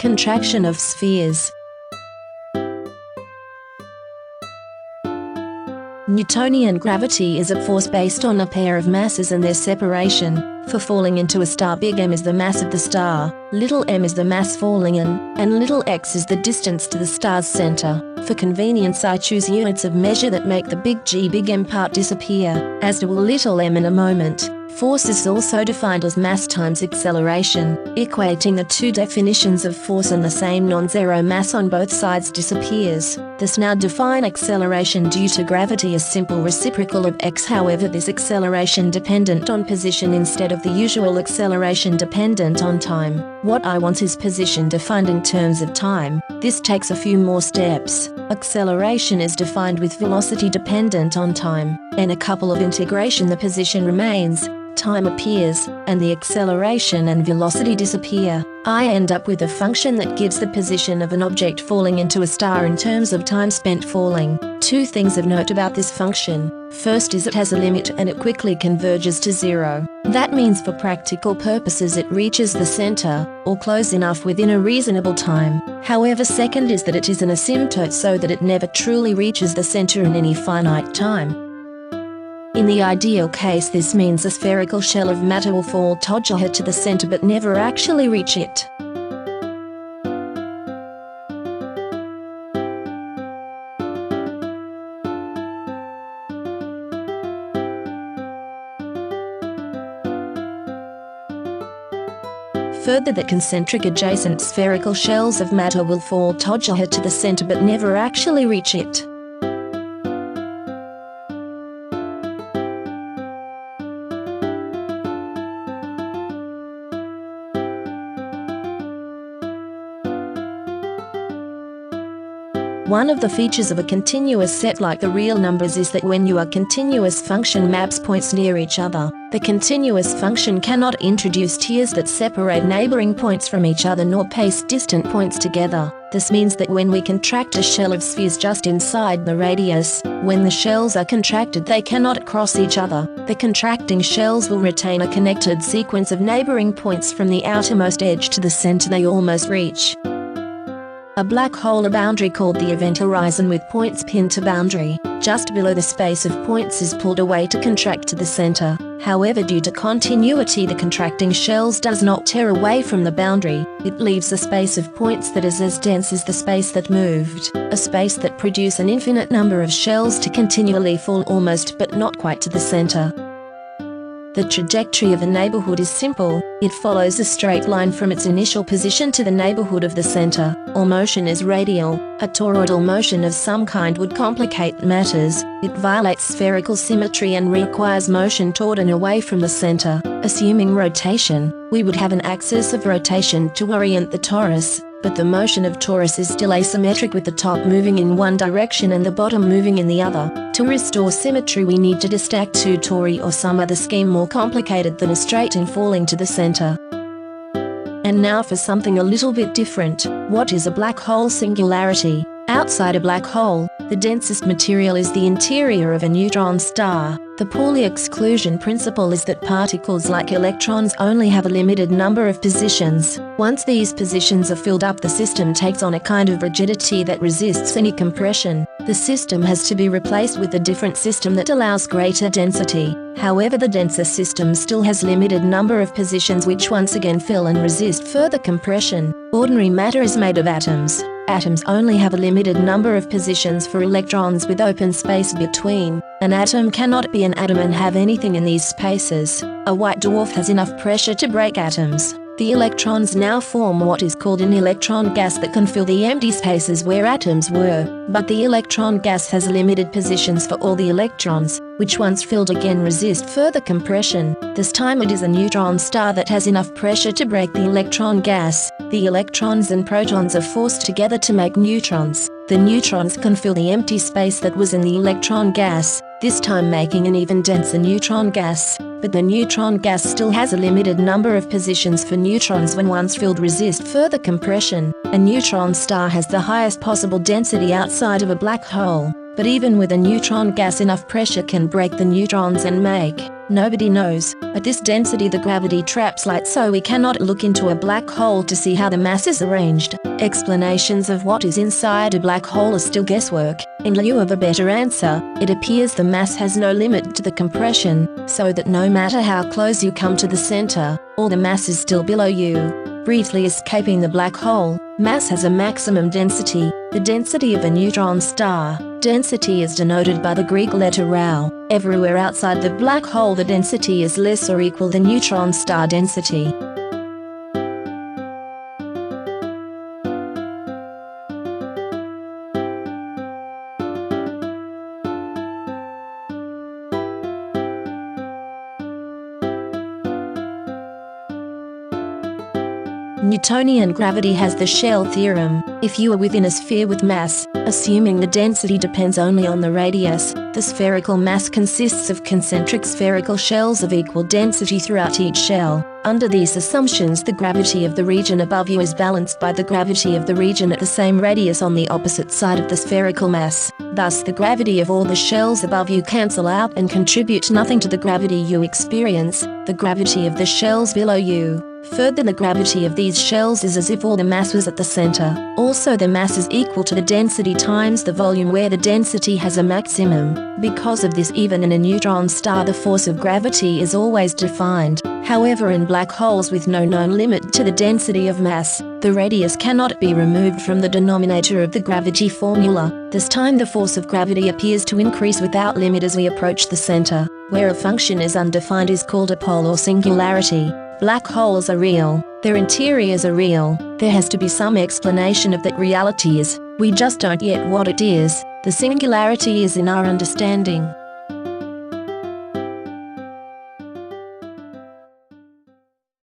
Contraction of spheres. Newtonian gravity is a force based on a pair of masses and their separation. For falling into a star, big M is the mass of the star, little m is the mass falling in, and little x is the distance to the star's center. For convenience, I choose units of measure that make the big G big M part disappear, as will little m in a moment. Force is also defined as mass times acceleration. Equating the two definitions of force and the same non-zero mass on both sides disappears. Thus now define acceleration due to gravity as simple reciprocal of x. However, this acceleration dependent on position instead of the usual acceleration dependent on time. What I want is position defined in terms of time. This takes a few more steps. Acceleration is defined with velocity dependent on time. In a couple of integration, the position remains, time appears, and the acceleration and velocity disappear. I end up with a function that gives the position of an object falling into a star in terms of time spent falling. Two things of note about this function. First is it has a limit and it quickly converges to zero. That means for practical purposes it reaches the center, or close enough within a reasonable time. However, second is that it is an asymptote, so that it never truly reaches the center in any finite time. In the ideal case, this means a spherical shell of matter will fall together to the center but never actually reach it. Further, that concentric adjacent spherical shells of matter will fall together to the center but never actually reach it. One of the features of a continuous set like the real numbers is that when your continuous function maps points near each other, the continuous function cannot introduce tiers that separate neighboring points from each other nor paste distant points together. This means that when we contract a shell of spheres just inside the radius, when the shells are contracted they cannot cross each other. The contracting shells will retain a connected sequence of neighboring points from the outermost edge to the center they almost reach. A black hole, a boundary called the event horizon with points pinned to boundary, just below the space of points, is pulled away to contract to the center. However, due to continuity, the contracting shells does not tear away from the boundary. It leaves a space of points that is as dense as the space that moved, a space that produce an infinite number of shells to continually fall almost but not quite to the center. The trajectory of a neighborhood is simple. It follows a straight line from its initial position to the neighborhood of the center. All motion is radial. A toroidal motion of some kind would complicate matters. It violates spherical symmetry and requires motion toward and away from the center. Assuming rotation, we would have an axis of rotation to orient the torus, but the motion of torus is still asymmetric, with the top moving in one direction and the bottom moving in the other. To restore symmetry, we need to destack two tori or some other scheme more complicated than a straight line falling to the center. And now for something a little bit different. What is a black hole singularity? Outside a black hole, the densest material is the interior of a neutron star. The Pauli exclusion principle is that particles like electrons only have a limited number of positions. Once these positions are filled up, the system takes on a kind of rigidity that resists any compression. The system has to be replaced with a different system that allows greater density. However, the denser system still has limited number of positions which once again fill and resist further compression. Ordinary matter is made of atoms. Atoms only have a limited number of positions for electrons with open space between. An atom cannot be an atom and have anything in these spaces. A white dwarf has enough pressure to break atoms. The electrons now form what is called an electron gas that can fill the empty spaces where atoms were. But the electron gas has limited positions for all the electrons, which once filled again resist further compression. This time it is a neutron star that has enough pressure to break the electron gas. The electrons and protons are forced together to make neutrons. The neutrons can fill the empty space that was in the electron gas, this time making an even denser neutron gas. But the neutron gas still has a limited number of positions for neutrons when once filled resist further compression. A neutron star has the highest possible density outside of a black hole. But even with a neutron gas, enough pressure can break the neutrons and make, nobody knows, at this density the gravity traps light, so we cannot look into a black hole to see how the mass is arranged. Explanations of what is inside a black hole are still guesswork. In lieu of a better answer, it appears the mass has no limit to the compression, so that no matter how close you come to the center, all the mass is still below you. Briefly escaping the black hole, mass has a maximum density, the density of a neutron star. Density is denoted by the Greek letter rho. Everywhere outside the black hole the density is less or equal to neutron star density. Newtonian gravity has the shell theorem. If you are within a sphere with mass, assuming the density depends only on the radius, the spherical mass consists of concentric spherical shells of equal density throughout each shell. Under these assumptions, the gravity of the region above you is balanced by the gravity of the region at the same radius on the opposite side of the spherical mass. Thus, the gravity of all the shells above you cancel out and contribute nothing to the gravity you experience, the gravity of the shells below you. Further, the gravity of these shells is as if all the mass was at the center. Also, the mass is equal to the density times the volume, where the density has a maximum. Because of this, even in a neutron star the force of gravity is always defined. However, in black holes with no known limit to the density of mass, the radius cannot be removed from the denominator of the gravity formula. This time the force of gravity appears to increase without limit as we approach the center. Where a function is undefined is called a pole or singularity. Black holes are real. Their interiors are real. There has to be some explanation of that reality is. We just don't yet what it is. The singularity is in our understanding.